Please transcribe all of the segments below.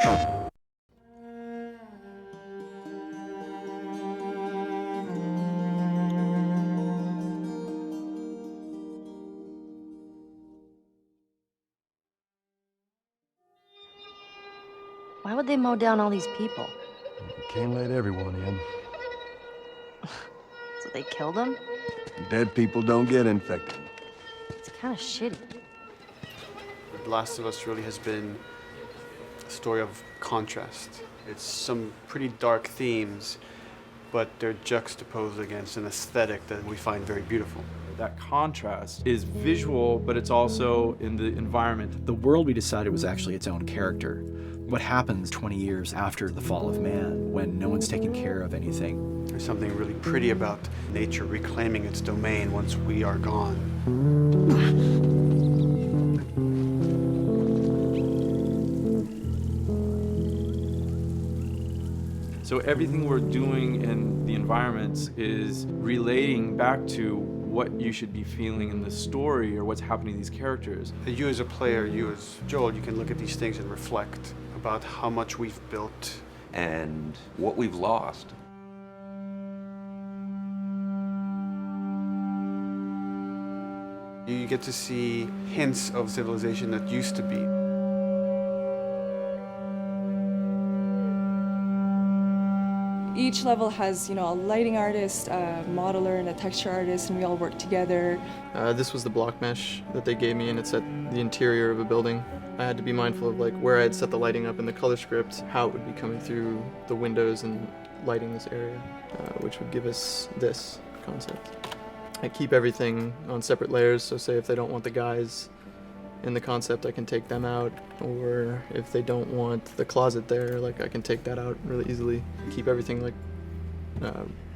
Why would they mow down all these people? Can't let everyone in. So they killed them? Dead people don't get infected. It's kind of shitty. The Last of Us really has been a story of contrast. It's some pretty dark themes, but they're juxtaposed against an aesthetic that we find very beautiful. That contrast is visual, but it's also in the environment. The world we decided was actually its own character. What happens 20 years after the fall of man when no one's taking care of anything? There's something really pretty about nature reclaiming its domain once we are gone. So everything we're doing in the environments is relating back to what you should be feeling in the story or what's happening to these characters. You as a player, you as Joel, you can look at these things and reflect about how much we've built and what we've lost. You get to see hints of civilization that used to be. Each level has, a lighting artist, a modeler, and a texture artist, and we all work together. This was the block mesh that they gave me, and it set the interior of a building. I had to be mindful of where I had set the lighting up in the color script, how it would be coming through the windows and lighting this area, which would give us this concept. I keep everything on separate layers, so say if they don't want the guys in the concept, I can take them out, or if they don't want the closet there, I can take that out really easily. Keep everything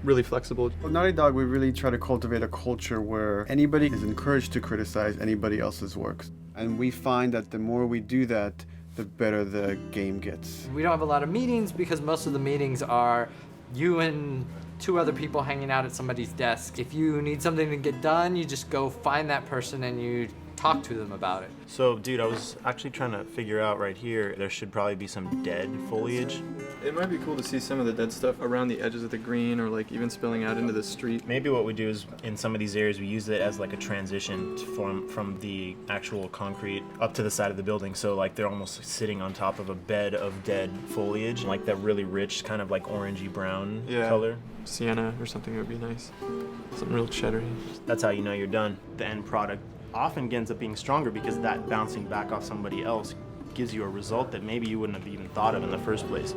really flexible. With Naughty Dog, we really try to cultivate a culture where anybody is encouraged to criticize anybody else's works. And we find that the more we do that, the better the game gets. We don't have a lot of meetings because most of the meetings are you and two other people hanging out at somebody's desk. If you need something to get done, you just go find that person and you talk to them about it. So, dude, I was actually trying to figure out right here, there should probably be some dead foliage. It might be cool to see some of the dead stuff around the edges of the green, or even spilling out into the street. Maybe what we do is, in some of these areas, we use it as a transition from the actual concrete up to the side of the building. So they're almost sitting on top of a bed of dead foliage, that really rich kind of orangey brown color. Sienna or something would be nice. Something real cheddary. That's how you know you're done. The end product often ends up being stronger because that bouncing back off somebody else gives you a result that maybe you wouldn't have even thought of in the first place.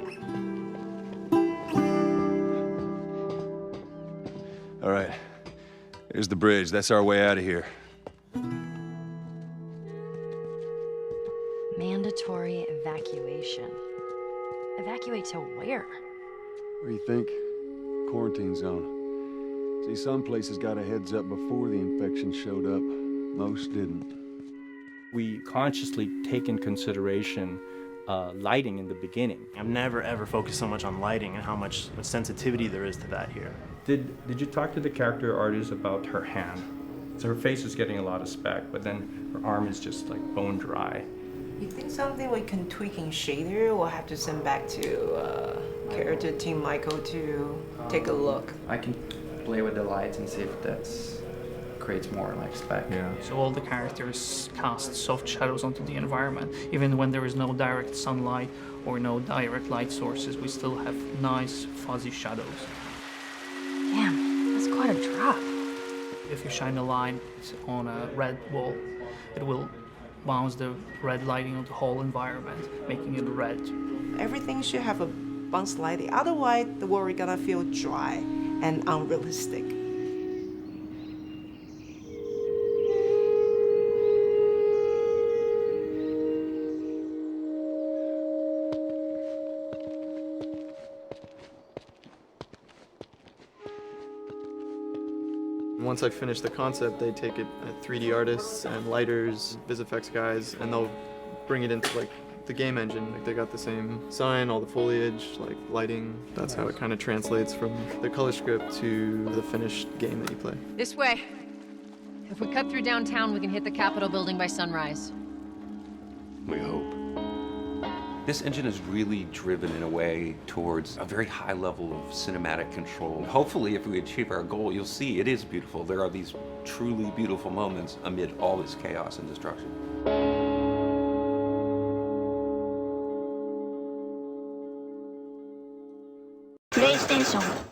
All right, here's the bridge. That's our way out of here. Mandatory evacuation. Evacuate to where? What do you think? Quarantine zone. See, some places got a heads up before the infection showed up. Most didn't. We consciously take in consideration lighting in the beginning. I've never ever focused so much on lighting and how much sensitivity there is to that here. Did you talk to the character artist about her hand? So her face is getting a lot of speck, but then her arm is just bone dry. You think something we can tweak in shader? We'll have to send back to character team Michael to take a look. I can play with the lights and see if that creates more spec. Yeah. So all the characters cast soft shadows onto the environment. Even when there is no direct sunlight or no direct light sources, we still have nice fuzzy shadows. Damn, that's quite a drop. If you shine a light on a red wall, it will bounce the red lighting of the whole environment, making it red. Everything should have a bounce lighting. Otherwise, the world is gonna feel dry and unrealistic. Once I finish the concept, they take it at 3D artists and lighters, VisFX guys, and they'll bring it into the game engine. They got the same sign, all the foliage, lighting. That's how it kind of translates from the color script to the finished game that you play. This way. If we cut through downtown, we can hit the Capitol building by sunrise. We hope. This engine is really driven in a way towards a very high level of cinematic control. Hopefully, if we achieve our goal, you'll see it is beautiful. There are these truly beautiful moments amid all this chaos and destruction. PlayStation